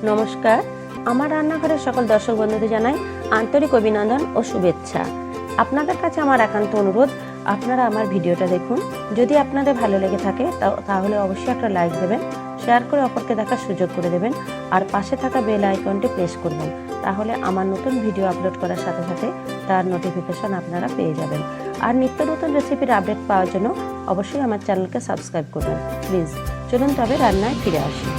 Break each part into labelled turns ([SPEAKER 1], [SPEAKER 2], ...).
[SPEAKER 1] নমস্কার, আমার রান্নাঘরের সকল দর্শক বন্ধুদের জানাই আন্তরিক অভিনন্দন ও শুভেচ্ছা। আপনাদের কাছে আমার একান্ত অনুরোধ, আপনারা আমার ভিডিওটা দেখুন। যদি আপনাদের ভালো লেগে থাকে তাহলে অবশ্যই একটা লাইক দেবেন, শেয়ার করে অপরকে দেখার সুযোগ করে দেবেন, আর পাশে থাকা বেল আইকনটি প্রেস করবেন। তাহলে আমার নতুন ভিডিও আপলোড করার সাথে সাথে তার নোটিফিকেশন আপনারা পেয়ে যাবেন। আর নিত্য নতুন রেসিপির আপডেট পাওয়ার জন্য অবশ্যই আমার চ্যানেলকে সাবস্ক্রাইব করবেন প্লিজ। চলুন তবে রান্নায় ফিরে আসি।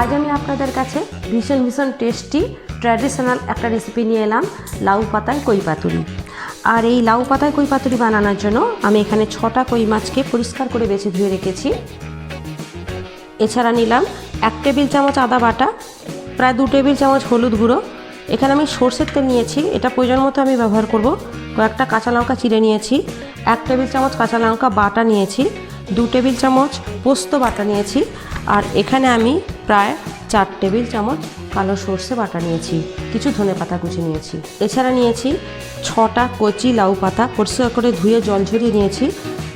[SPEAKER 1] আজ আমি আপনাদের কাছে ভীষণ টেস্টি ট্র্যাডিশনাল একটা রেসিপি নিয়ে এলাম, লাউ পাতায় কই পাতুরি। আর এই লাউ পাতায় কই পাতুরি বানানোর জন্য আমি এখানে 6টা কই মাছকে পরিষ্কার করে বেছে ধুয়ে রেখেছি। এছাড়া নিলাম 1 টেবিল চামচ আদা বাটা, প্রায় 2 টেবিল চামচ হলুদ গুঁড়ো। এখানে আমি সরষের তেল নিয়েছি, এটা প্রয়োজন মতো আমি ব্যবহার করব। কয়েকটা কাঁচা লঙ্কা চিড়ে নিয়েছি, 1 টেবিল চামচ কাঁচা লঙ্কা বাটা নিয়েছি, 2 টেবিল চামচ পোস্ত বাটা নিয়েছি, আর এখানে আমি প্রায় 4 টেবিল চামচ কালো সর্ষে বাটা নিয়েছি, কিছু ধনেপাতা কুচি নিয়েছি। এছাড়া নিয়েছি 6টা কচি লাউ পাতা, পরিষ্কার করে ধুয়ে জল ঝরিয়ে নিয়েছি।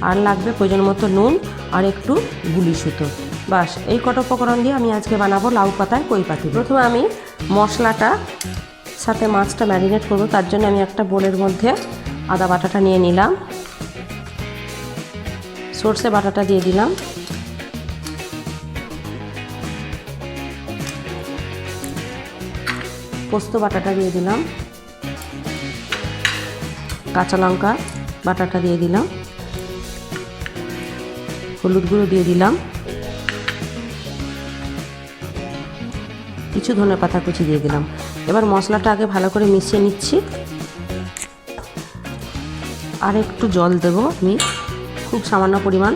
[SPEAKER 1] আর লাগবে প্রয়োজন মতো নুন আর একটু গুলি সুতো। বাস, এই কটা উপকরণ দিয়ে আমি আজকে বানাবো লাউ পাতায় কই পাতুরি। প্রথমে আমি মশলাটা সাথে মাছটা ম্যারিনেট করব। তার জন্য আমি একটা বোলের মধ্যে আদা বাটাটা নিয়ে নিলাম, সর্ষে বাটাটা দিয়ে দিলাম, পোস্ত বাটাটা দিয়ে দিলাম, কাঁচা লঙ্কা বাটাটা দিয়ে দিলাম, হলুদ গুঁড়ো দিয়ে দিলাম, কিছু ধনেপাতা কুচি দিয়ে দিলাম। এবার মশলাটা আগে ভালো করে মিশিয়ে নিচ্ছি। আর একটু জল দেব আমি, খুব সামান্য পরিমাণ,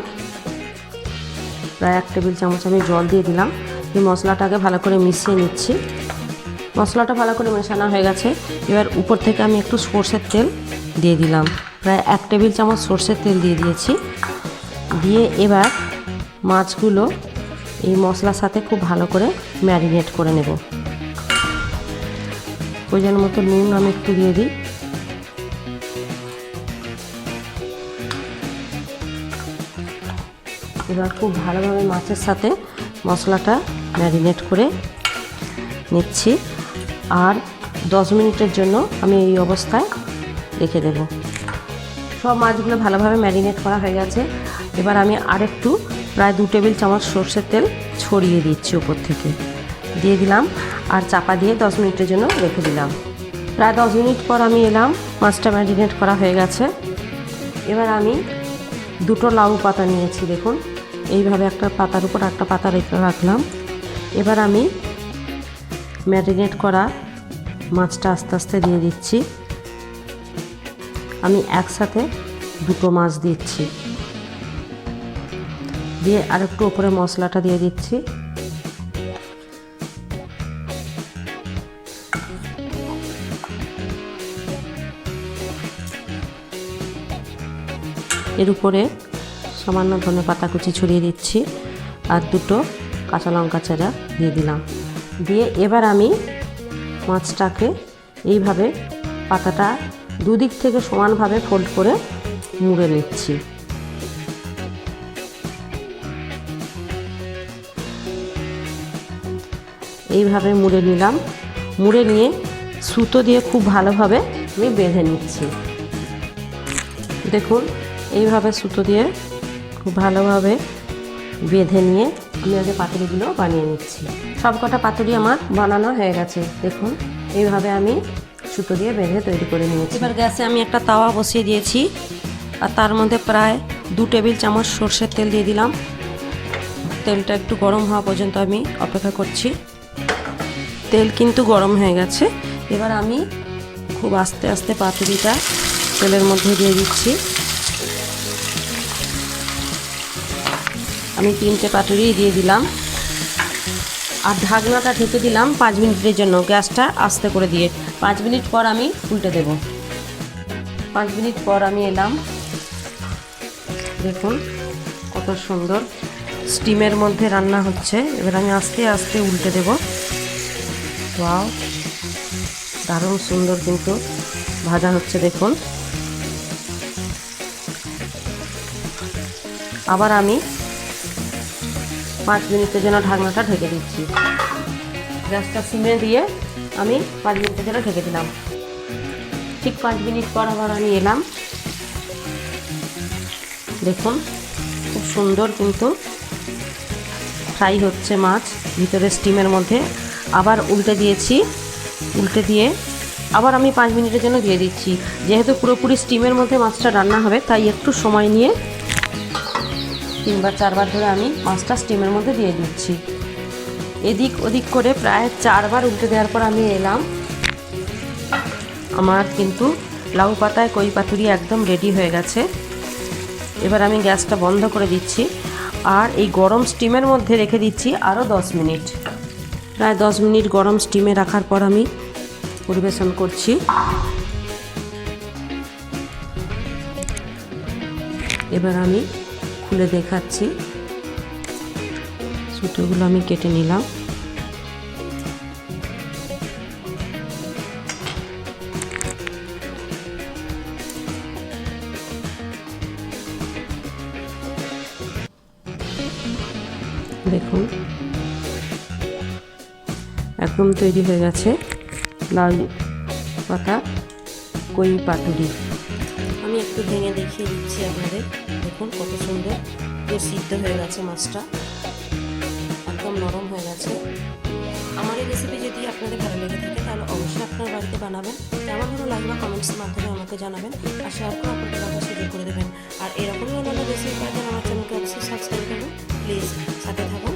[SPEAKER 1] প্রায় 1 টেবিল চামচ আমি জল দিয়ে দিলাম। এই মশলাটাকে ভালো করে মিশিয়ে নিচ্ছি। মশলাটা ভালো করে মেশানো হয়ে গেছে। এবার উপর থেকে আমি একটু সর্ষের তেল দিয়ে দিলাম, প্রায় 1 টেবিল চামচ সর্ষের তেল দিয়ে দিয়েছি। দিয়ে এবার মাছগুলো এই মশলার সাথে খুব ভালো করে ম্যারিনেট করে নেব। প্রয়োজন মতো নুন আমি একটু দিয়ে দিই। এবার খুব ভালোভাবে মাছের সাথে মশলাটা ম্যারিনেট করে নিচ্ছি। আর 10 মিনিটের জন্য আমি এই অবস্থায় রেখে দেব। সব মাছগুলো ভালোভাবে ম্যারিনেট করা হয়ে গেছে। এবার আমি আরেকটু প্রায় 2 টেবিল চামচ সর্ষের তেল ছড়িয়ে দিচ্ছি উপর থেকে, দিয়ে দিলাম। আর চাপা দিয়ে 10 মিনিটের জন্য রেখে দিলাম। প্রায় 10 মিনিট পর আমি এলাম, মাছটা ম্যারিনেট করা হয়ে গেছে। এবার আমি 2টো লাউ পাতা নিয়েছি, দেখুন এইভাবে একটা পাতার উপর একটা পাতা রেখে রাখলাম। এবার আমি ম্যারিনেট করা মাছটা আস্তে আস্তে দিয়ে দিচ্ছি। আমি একসাথে 2টো মাছ দিচ্ছি, দিয়ে আরেকটু উপরে মশলাটা দিয়ে দিচ্ছি। এর উপরে সামান্য ধনেপাতা কুচি ছড়িয়ে দিচ্ছি, আর 2টো কাঁচা লঙ্কা চেরা দিয়ে দিলাম। দিয়ে এবার আমি মাছটাকে এইভাবে পাতাটা দুদিক থেকে সমানভাবে ফোল্ড করে মুড়ে নিচ্ছি। এইভাবে মুড়ে নিলাম। মুড়ে নিয়ে সুতো দিয়ে খুব ভালোভাবে আমি বেঁধে নিচ্ছি। দেখুন এইভাবে সুতো দিয়ে খুব ভালোভাবে বেঁধে নিয়ে আমি আগে পাতুরিগুলো বানিয়ে নিচ্ছি। সব কটা পাতুরি আমার বানানো হয়ে গেছে। দেখুন এইভাবে আমি সুতো দিয়ে বেঁধে তৈরি করে নিয়েছি। এবার গ্যাসে আমি একটা তাওয়া বসিয়ে দিয়েছি, আর তার মধ্যে প্রায় 2 টেবিল চামচ সর্ষের তেল দিয়ে দিলাম। তেলটা একটু গরম হওয়া পর্যন্ত আমি অপেক্ষা করছি। তেল কিন্তু গরম হয়ে গেছে। এবার আমি খুব আস্তে আস্তে পাতুরিটা তেলের মধ্যে দিয়ে দিচ্ছি। আমি 3টে পাতুরি দিয়ে দিলাম, আর ঢাকনাটা ঢেকে দিলাম 5 মিনিটের জন্য, গ্যাসটা আস্তে করে দিয়ে। 5 মিনিট পর আমি উল্টে দেব। 5 মিনিট পর আমি এলাম, দেখুন কত সুন্দর স্টিমের মধ্যে রান্না হচ্ছে। এবার আমি আস্তে আস্তে উল্টে দেব। ওয়াও, দারুণ সুন্দর কিন্তু ভাজা হচ্ছে দেখুন। আবার আমি 5 মিনিটের জন্য ঢাকনাটা ঢেকে দিচ্ছি। গ্যাসটা সিমে দিয়ে আমি 5 মিনিটের জন্য ঢেকে দিলাম। ঠিক 5 মিনিট পর আবার আমি এলাম। দেখুন খুব সুন্দর কিন্তু ফ্রাই হচ্ছে মাছ ভিতরে স্টিমের মধ্যে। আবার উল্টে দিয়েছি, উল্টে দিয়ে আবার আমি 5 মিনিটের জন্য দিয়ে দিচ্ছি। যেহেতু পুরোপুরি স্টিমের মধ্যে মাছটা রান্না হবে, তাই একটু সময় নিয়ে 3বার 4বার ধরে আমি মাছটা স্টিমের মধ্যে দিয়ে দিচ্ছি। এদিক ওদিক করে প্রায় 4বার উল্টে দেওয়ার পর আমি এলাম। আমার কিন্তু লাউ পাতায় কই পাতুরি একদম রেডি হয়ে গেছে। এবার আমি গ্যাসটা বন্ধ করে দিচ্ছি আর এই গরম স্টিমের মধ্যে রেখে দিচ্ছি আরও 10 মিনিট। প্রায় 10 মিনিট গরম স্টিমে রাখার পর আমি পরিবেশন করছি। এবার আমি খুলে দেখাচ্ছি। সুতোগুলো আমি কেটে নিলাম। দেখুন একদম তৈরি হয়ে গেছে লাউ পাতা কই পাতুরি। আমি একটু ভেঙে দেখিয়ে দিচ্ছি আপনাদের। দেখুন কত সুন্দর পুরো সিদ্ধ হয়ে গেছে মাছটা, একদম নরম হয়ে গেছে। আমার এই রেসিপি যদি আপনাদের ভালো লেগে থাকে তাহলে অবশ্যই আপনার বাড়িতে বানাবেন। কেমন ভালো লাগবে কমেন্টসের মাধ্যমে আমাকে জানাবেন আর শেয়ার করে আপনাদের কাছে সুযোগ করে দেবেন। আর এরকমই অন্যান্য রেসিপি পাওয়ার জন্য আমার চ্যানেলকে অবশ্যই সাবস্ক্রাইব করবেন। প্লিজ সাথে থাকুন।